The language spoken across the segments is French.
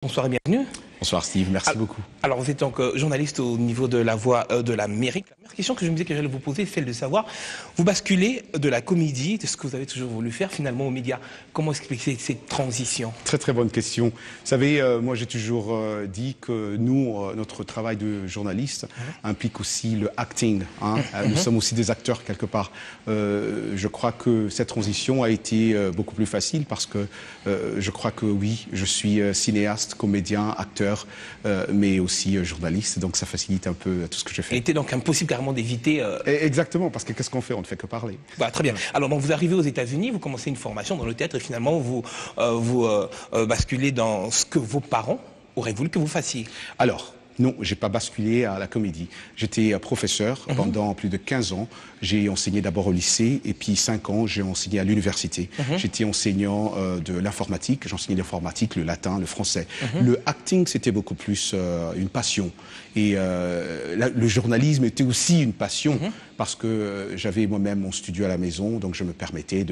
Bonsoir et bienvenue. Bonsoir Steve, merci beaucoup. Alors vous êtes donc journaliste au niveau de la Voix de l'Amérique. La première question que je me disais que j'allais vous poser, c'est celle de savoir, vous basculez de la comédie, de ce que vous avez toujours voulu faire, finalement aux médias. Comment expliquer cette transition? Très très bonne question. Vous savez, moi j'ai toujours dit que nous, notre travail de journaliste implique aussi le acting. Nous sommes aussi des acteurs quelque part. Je crois que cette transition a été beaucoup plus facile parce que je crois que oui, je suis cinéaste, comédien, acteur, mais aussi journaliste, donc ça facilite un peu tout ce que je fais. Il était donc impossible carrément d'éviter... Exactement, parce que qu'est-ce qu'on fait? On ne fait que parler. Bah, très bien. Alors donc, vous arrivez aux États-Unis, vous commencez une formation dans le théâtre et finalement vous basculez dans ce que vos parents auraient voulu que vous fassiez. Alors, non, j'ai pas basculé à la comédie. J'étais professeur pendant plus de 15 ans. J'ai enseigné d'abord au lycée et puis 5 ans, j'ai enseigné à l'université. J'étais enseignant de l'informatique. J'enseignais l'informatique, le latin, le français. Le acting, c'était beaucoup plus une passion. Et le journalisme était aussi une passion parce que j'avais moi-même mon studio à la maison, donc je me permettais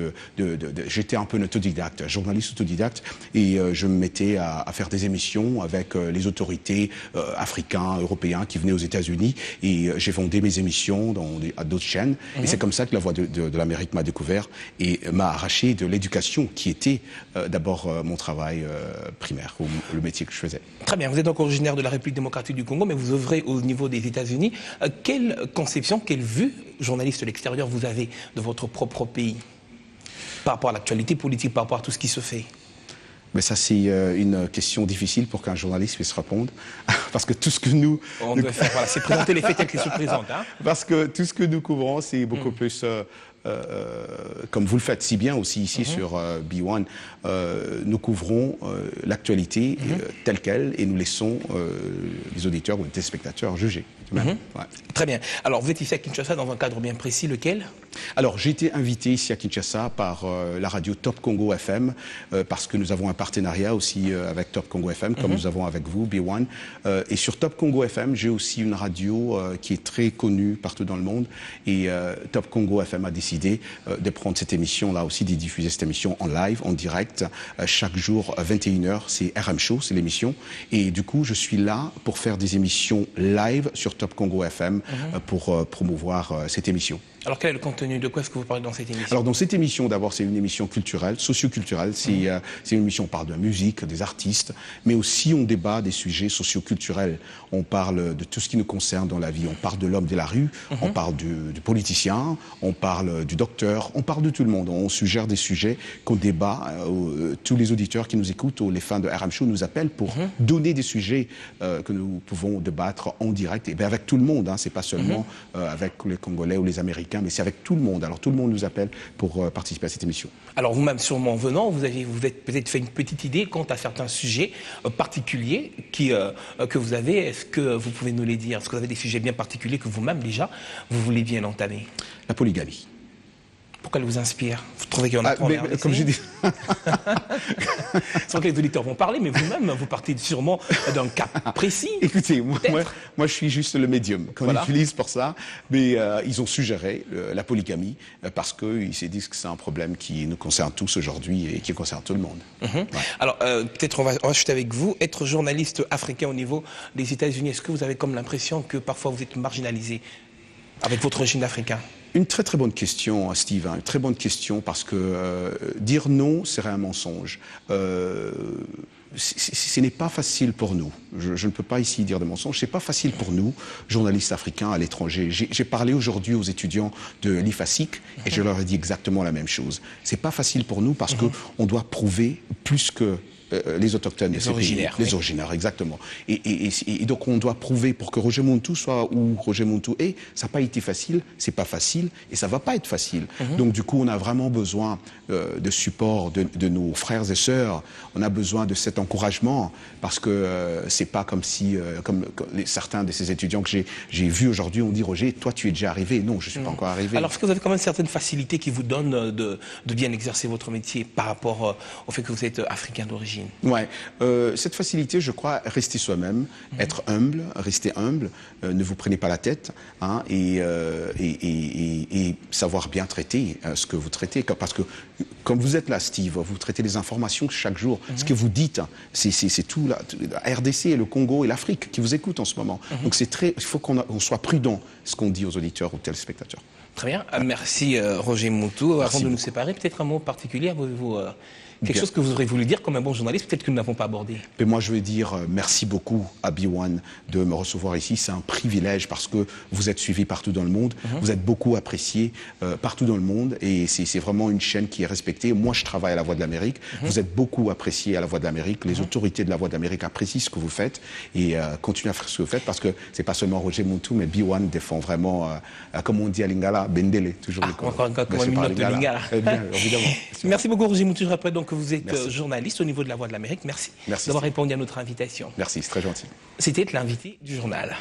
j'étais un peu un autodidacte, journaliste autodidacte, et je me mettais à faire des émissions avec les autorités africains, européens qui venaient aux États-Unis, et j'ai vendu mes émissions à d'autres chaînes. Et c'est comme ça que la Voix de l'Amérique m'a découvert et m'a arraché de l'éducation qui était d'abord mon travail primaire, ou le métier que je faisais. Très bien, vous êtes donc originaire de la République démocratique du Congo, mais vous œuvrez au niveau des États-Unis. Quelle conception, quelle vue, journaliste de l'extérieur, vous avez de votre propre pays par rapport à l'actualité politique, par rapport à tout ce qui se fait? Mais ça, c'est une question difficile pour qu'un journaliste puisse répondre. Parce que tout ce que nous... On doit faire, voilà, c'est présenter les faits tels qu'ils se présentent. Hein. Parce que tout ce que nous couvrons, c'est beaucoup plus... comme vous le faites si bien aussi ici sur B1, nous couvrons l'actualité telle qu'elle et nous laissons les auditeurs ou les téléspectateurs juger. Très bien. Alors vous êtes ici à Kinshasa dans un cadre bien précis, lequel? Alors j'ai été invité ici à Kinshasa par la radio Top Congo FM parce que nous avons un partenariat aussi avec Top Congo FM comme nous avons avec vous, B1. Et sur Top Congo FM, j'ai aussi une radio qui est très connue partout dans le monde et Top Congo FM a décidé de prendre cette émission-là aussi, de diffuser cette émission en live, en direct, chaque jour à 21h, c'est RM Show, c'est l'émission. Et du coup, je suis là pour faire des émissions live sur Top Congo FM pour promouvoir cette émission. Alors quel est le contenu? De quoi est-ce que vous parlez dans cette émission? Alors dans cette émission, d'abord, c'est une émission culturelle, socio-culturelle. C'est une émission, on parle de la musique, des artistes, mais aussi on débat des sujets socio-culturels. On parle de tout ce qui nous concerne dans la vie. On parle de l'homme de la rue, on parle du politicien, on parle du docteur, on parle de tout le monde. On suggère des sujets qu'on débat. Tous les auditeurs qui nous écoutent ou les fans de RM Show nous appellent pour donner des sujets que nous pouvons débattre en direct. Et bien avec tout le monde, hein, c'est pas seulement avec les Congolais ou les Américains, mais c'est avec tout le monde. Alors tout le monde nous appelle pour participer à cette émission. Alors vous-même, sûrement venant, vous avez peut-être fait une petite idée quant à certains sujets particuliers que vous avez. Est-ce que vous pouvez nous les dire? Est-ce que vous avez des sujets bien particuliers que vous-même déjà, vous voulez bien entamer? La polygamie. Pourquoi elle vous inspire? Vous trouvez qu'il y en a trop? Comme j'ai dit... Sans que les auditeurs vont parler, mais vous-même, vous partez sûrement d'un cas précis. Écoutez, moi, je suis juste le médium qu'on utilise pour ça, mais ils ont suggéré la polygamie parce qu'ils se disent que c'est un problème qui nous concerne tous aujourd'hui et qui concerne tout le monde. Alors, peut-être on va ajouter avec vous, être journaliste africain au niveau des États-Unis, est-ce que vous avez comme l'impression que parfois vous êtes marginalisé avec votre origine africaine? Une très très bonne question, Steve, une très bonne question parce que dire non serait un mensonge. Ce n'est pas facile pour nous. Je ne peux pas ici dire de mensonge. C'est pas facile pour nous, journalistes africains à l'étranger. J'ai parlé aujourd'hui aux étudiants de l'IFASIC et je leur ai dit exactement la même chose. C'est pas facile pour nous parce que on doit prouver plus que les autochtones, les originaires, les originaires, exactement. Et donc on doit prouver pour que Roger Muntu soit où Roger Muntu est. Ça n'a pas été facile, c'est pas facile et ça va pas être facile. Donc du coup on a vraiment besoin de support de nos frères et sœurs. On a besoin de cet encouragement parce que c'est pas comme si comme certains de ces étudiants que j'ai vus aujourd'hui ont dit Roger, toi tu es déjà arrivé. Non, je suis pas encore arrivé. Alors est-ce que vous avez quand même certaines facilités qui vous donnent de bien exercer votre métier par rapport au fait que vous êtes africain d'origine? j'imagine. Ouais, cette facilité, je crois, rester soi-même, être humble, rester humble, ne vous prenez pas la tête, hein, et savoir bien traiter ce que vous traitez. Parce que, comme vous êtes là, Steve, vous traitez les informations chaque jour. Ce que vous dites, c'est tout la RDC, et le Congo et l'Afrique qui vous écoutent en ce moment. Donc il faut qu'on soit prudent ce qu'on dit aux auditeurs, aux téléspectateurs. Très bien. Merci Roger Moutou. Merci Avant de nous beaucoup. séparer, peut-être un mot particulier, avez-vous quelque Bien. chose que vous aurez voulu dire comme un bon journaliste, peut-être que nous n'avons pas abordé. Mais moi, je veux dire merci beaucoup à B1 de me recevoir ici. C'est un privilège parce que vous êtes suivi partout dans le monde. Vous êtes beaucoup apprécié partout dans le monde. Et c'est vraiment une chaîne qui est respectée. Moi, je travaille à La Voix de l'Amérique. Vous êtes beaucoup apprécié à La Voix de l'Amérique. Les autorités de La Voix de l'Amérique apprécient ce que vous faites. Et continuez à faire ce que vous faites parce que c'est pas seulement Roger Moutou, mais B1 défend vraiment, comme on dit à Lingala, Bendele. Toujours Encore comme un minute de Lingala. Eh bien, évidemment. Merci beaucoup Roger Moutou. Je rappelle donc que vous êtes journaliste au niveau de La Voix de l'Amérique. Merci, Merci, d'avoir Steve. répondu à notre invitation. Merci, c'est très gentil. C'était l'invité du journal.